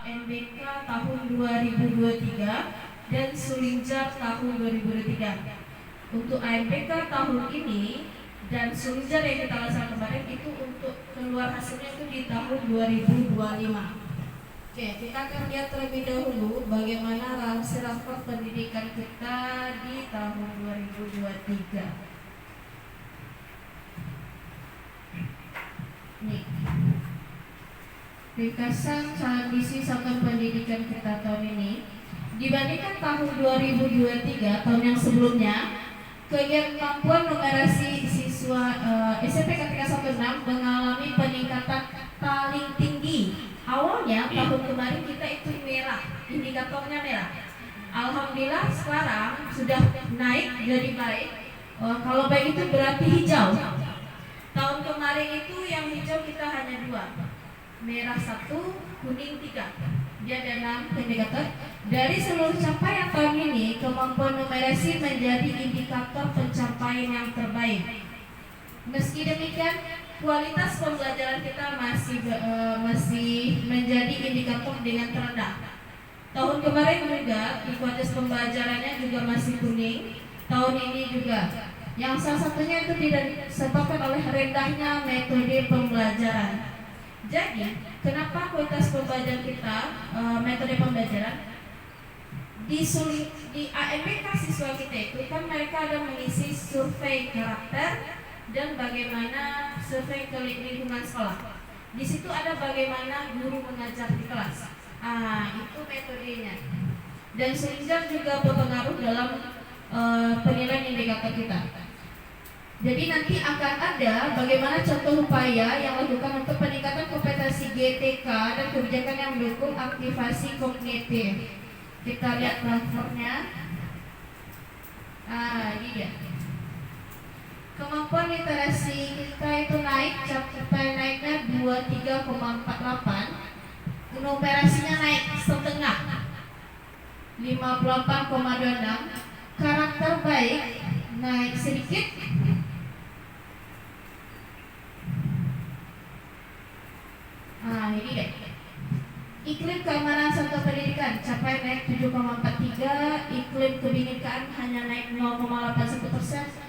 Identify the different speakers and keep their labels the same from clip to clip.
Speaker 1: UNBK tahun 2023 dan Sulinjar tahun 2023. Untuk UNBK tahun ini dan Sulinjar yang kita laksanakan kemarin itu untuk keluar hasilnya itu di tahun 2025. Oke, kita akan lihat terlebih dahulu bagaimana hasil rapor pendidikan kita di tahun 2023. Nih, ringkasan misi satuan pendidikan kita tahun ini dibandingkan tahun 2023, tahun yang sebelumnya, kegiatan kemampuan numerasi siswa SMP ketika 16 mengalami peningkatan paling tinggi. Awalnya tahun kemarin kita itu merah, indikatornya merah. Alhamdulillah sekarang sudah naik jadi baik. Kalau baik itu berarti hijau. Tahun kemarin itu yang hijau kita hanya 2, merah 1, kuning 3. Dia ada 6 indikator. Dari seluruh capaian tahun ini, kemampuan numerasi menjadi indikator pencapaian yang terbaik. Meski demikian, kualitas pembelajaran kita masih menjadi indikator dengan terendah. Tahun kemarin juga kualitas pembelajarannya juga masih kuning. Tahun ini juga, yang salah satunya itu disebabkan oleh rendahnya metode pembelajaran. Jadi, kenapa kualitas pembelajaran kita, metode pembelajaran di ANBK siswa kita itu kan mereka ada mengisi survei karakter dan bagaimana survei ke lingkungan sekolah. Di situ ada bagaimana guru mengajar di kelas. Itu metodenya. Dan Sulinjar juga berpengaruh dalam penilaian indikator kita. Jadi nanti akan ada bagaimana contoh upaya yang dilakukan untuk peningkatan kompetensi GTK dan kebijakan yang mendukung aktivasi kognitif. Kita lihat grafernya. Ini dia. Kemampuan literasi kita itu naiknya 23,48. Numerasinya naik setengah, 58,26. Karakter baik naik sedikit, ini deh. Iklim keamanan serta pendidikan capai naik 7,43. Iklim kebinekaan hanya naik 0,81%.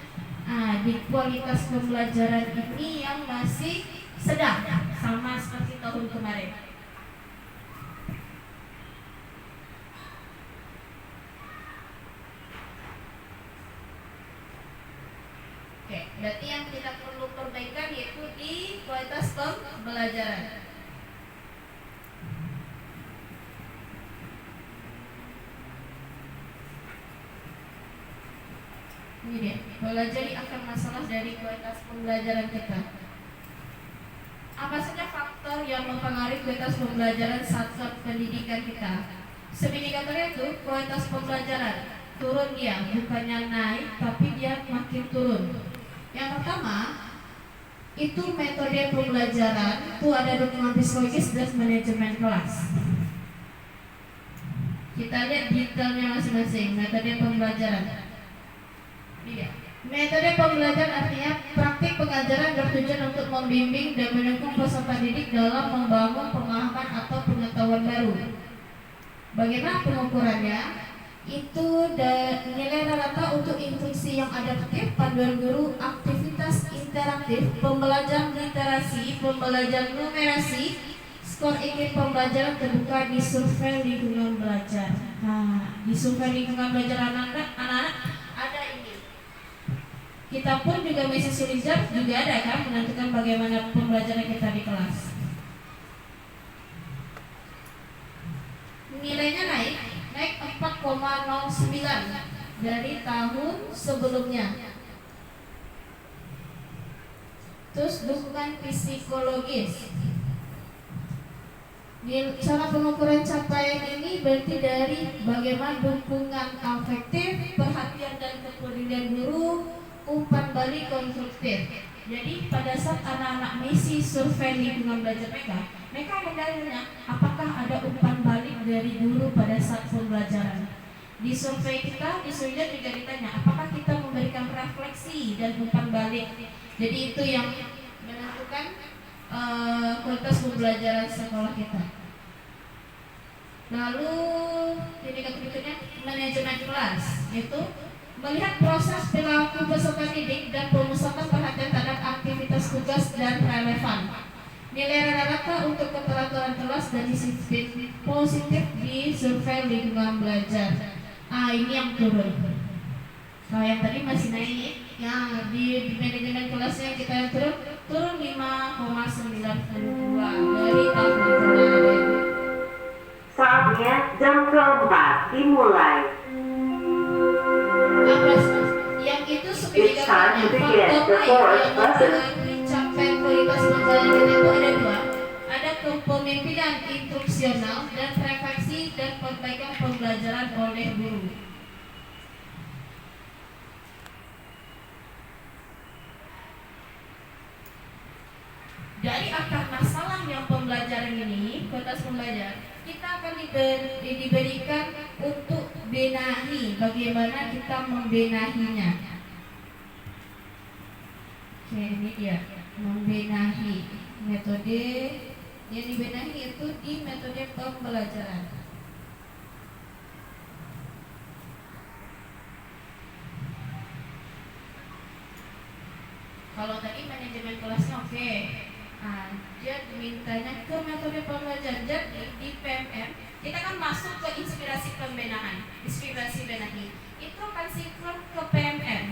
Speaker 1: Di kualitas pembelajaran ini yang masih sedang, sama seperti tahun kemarin. Oke, berarti yang kita perlu perbaikan yaitu di kualitas pembelajaran. Ini dia, pelajari akan masalah dari kualitas pembelajaran kita. Apa saja faktor yang mempengaruhi kualitas pembelajaran satuan pendidikan kita? Indikatornya itu kualitas pembelajaran turun, dia bukannya naik tapi dia makin turun. Yang pertama itu metode pembelajaran, itu ada dukungan psikologis dan manajemen kelas. Kita lihat detailnya masing-masing metode pembelajaran. Metode pembelajaran artinya praktik pengajaran bertujuan untuk membimbing dan mendukung peserta didik dalam membangun pemahaman atau pengetahuan baru. Bagaimana pengukurannya? Itu nilai rata untuk instruksi yang adaptif, panduan guru, aktivitas interaktif, pembelajaran literasi, pembelajaran numerasi, skor iklim pembelajaran terbuka di survei lingkungan belajar. Di survei lingkungan belajar anak-anak ada ini. Kita pun juga misi Sulinjar juga ada kan, menentukan bagaimana pembelajaran kita di kelas. Nilainya naik 4,09 dari tahun sebelumnya. Terus dukungan psikologis. Cara pengukuran capaian ini berarti dari bagaimana dukungan afektif, perhatian dan kepedulian guru, umpan balik konstruktif. Jadi pada saat anak-anak misi survei lingkungan belajar mereka mendalilnya apakah ada umpan balik dari guru pada saat pembelajaran. Di survei kita, di Sulinjar juga ditanya apakah kita memberikan refleksi dan umpan balik. Jadi itu yang menentukan kualitas pembelajaran sekolah kita. Lalu tindakan berikutnya manajemen kelas, yaitu melihat proses perilaku peserta didik dan pemusatan perhatian terhadap aktivitas tugas dan relevan. Nilai rata-rata untuk keteraturan kelas dan disiplin positif di survei lingkungan belajar. Ini yang turun. Kalau yang tadi masih naik, yang di manajemen kelasnya kita yang turun 5,92 dari tahun kemarin.
Speaker 2: Saatnya jam keempat dimulai.
Speaker 1: Yang itu
Speaker 2: It's time to begin the fourth lesson.
Speaker 1: Capaian kualitas pembelajaran kita itu ada dua. Ada kepemimpinan instruksional dan refleksi dan perbaikan pembelajaran oleh guru. Dari akar masalah yang pembelajaran ini, kualitas pembelajaran, kita akan diberikan untuk benahi, bagaimana kita membenahinya. Oke, ini dia membenahi. Metode yang dibenahi itu di metode pembelajaran. Kalau tadi manajemen kelasnya oke. Dia mintanya ke metode pembelajaran. Jadi di PMM kita kan masuk ke inspirasi pembenahan, inspirasi benahi. Itu akan sinkron ke PMM.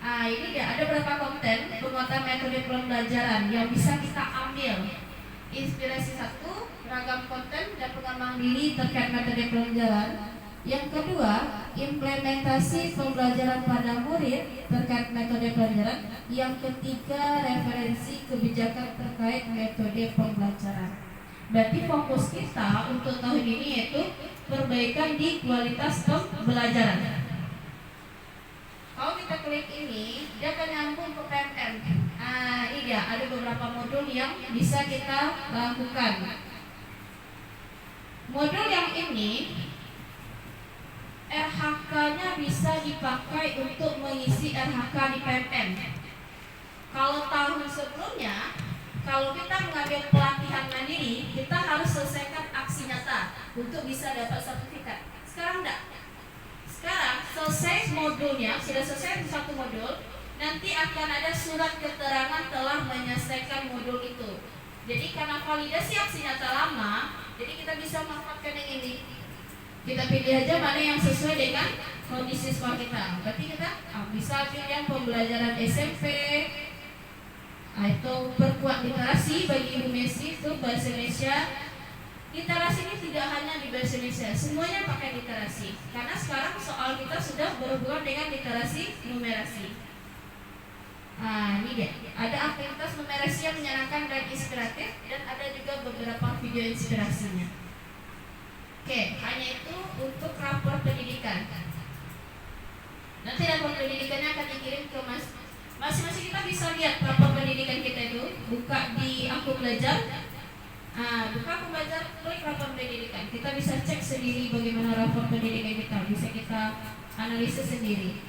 Speaker 1: Ini dia ada beberapa konten penguatan metode pembelajaran yang bisa kita ambil. Inspirasi 1, ragam konten dan pengembangan diri terkait metode pembelajaran. Yang kedua, implementasi pembelajaran pada murid terkait metode pembelajaran. Yang ketiga, referensi kebijakan terkait metode pembelajaran. Berarti fokus kita untuk tahun ini yaitu perbaikan di kualitas pembelajaran. Kalau kita klik ini, dia akan nyambung ke PMM. Ini dia, ada beberapa modul yang bisa kita lakukan. Modul yang ini RHK-nya bisa dipakai untuk mengisi RHK di PMM. Kalau tahun sebelumnya, kalau kita mengambil pelatihan mandiri, kita harus selesaikan aksi nyata untuk bisa dapat sertifikat. Sekarang enggak. Sekarang selesai modulnya, sudah selesai satu modul, nanti akan ada surat keterangan telah menyelesaikan modul itu. Jadi karena validasi aksi nyata lama, jadi kita bisa memanfaatkan yang ini. Kita pilih aja mana yang sesuai dengan kondisi sekolah kita. Berarti kita bisa pilih yang pembelajaran SMP, itu perkuat literasi bagi Ibu Messi itu bahasa Indonesia. Literasi ini tidak hanya di bahasa Indonesia, semuanya pakai literasi. Karena sekarang soal kita sudah berhubungan dengan literasi numerasi. Ini dia. Ada aktivitas numerasi yang menyenangkan dan inspiratif, dan ada juga beberapa video inspirasinya. Oke, hanya itu untuk rapor pendidikan. Nanti rapor pendidikannya akan dikirim ke masing-masing. Kita bisa lihat rapor pendidikan kita itu, buka di Aku Belajar. Buka Aku Belajar, klik rapor pendidikan. Kita bisa cek sendiri bagaimana rapor pendidikan kita, bisa kita analisis sendiri.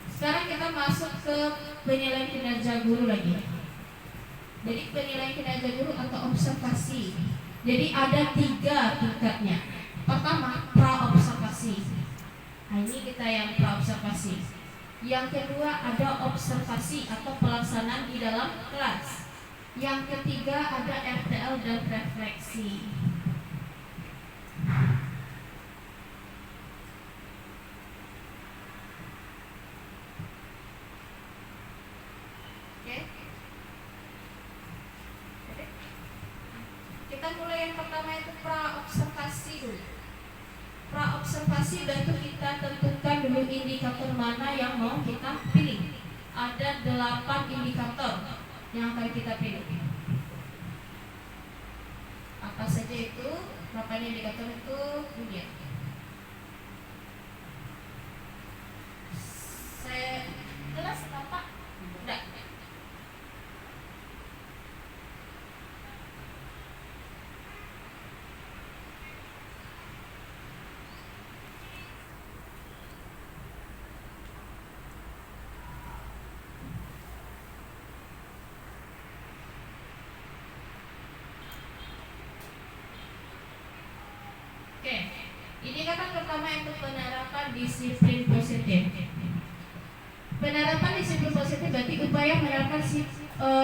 Speaker 1: Sekarang kita masuk ke penilaian kinerja guru lagi. Jadi penilaian kinerja guru atau observasi. Jadi ada 3 tingkatnya. Pertama, pra-observasi. Ini kita yang pra-observasi. Yang kedua, ada observasi atau pelaksanaan di dalam kelas. Yang ketiga, ada RTL dan refleksi. Oke. Kita mulai yang pertama itu pra-observasi dulu. Pra-observasi bantu kita tentukan dulu indikator mana yang mau kita pilih. Ada 8 indikator yang akan kita pilih. Apa saja itu? Berapa indikator itu? Ini. Saya jelas apa? Enggak. Oke, ini kata pertama untuk penerapan disiplin positif. Penerapan disiplin positif berarti upaya menerapkan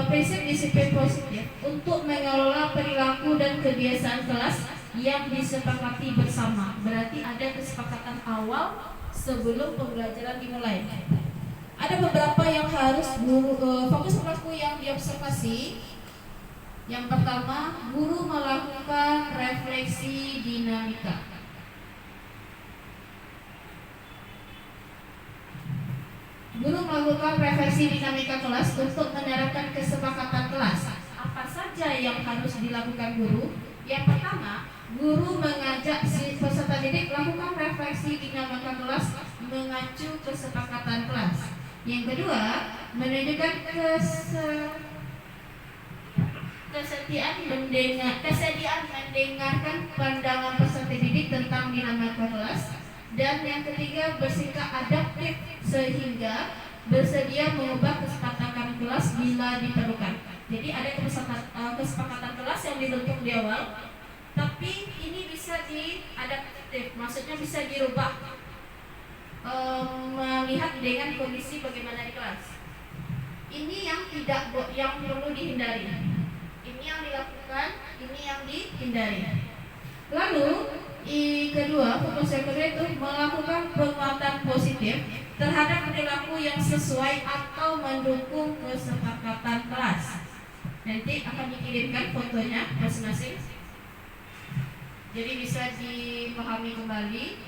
Speaker 1: prinsip disiplin positif untuk mengelola perilaku dan kebiasaan kelas yang disepakati bersama. Berarti ada kesepakatan awal sebelum pembelajaran dimulai. Ada beberapa yang harus fokus perilaku yang diobservasi. Yang pertama, guru melakukan refleksi dinamika. Guru melakukan refleksi dinamika kelas untuk menerapkan kesepakatan kelas. Apa saja yang harus dilakukan guru? Yang pertama, guru mengajak si peserta didik lakukan refleksi dinamika kelas mengacu kesepakatan kelas. Yang kedua, menunjukkan kesediaan mendengarkan pandangan peserta didik tentang dinamika kelas. Dan yang ketiga, bersikap adaptif sehingga bersedia mengubah kesepakatan kelas bila diperlukan. Jadi ada kesepakatan kelas yang dibentuk di awal, tapi ini bisa diadaptif, maksudnya bisa dirubah melihat dengan kondisi bagaimana di kelas. Ini yang perlu dihindari. Ini yang dilakukan, ini yang dihindari. Lalu kedua, fokus yang kedua itu melakukan penguatan positif terhadap perilaku yang sesuai atau mendukung kesepakatan kelas. Nanti akan dikirimkan fotonya masing-masing, jadi bisa dipahami kembali.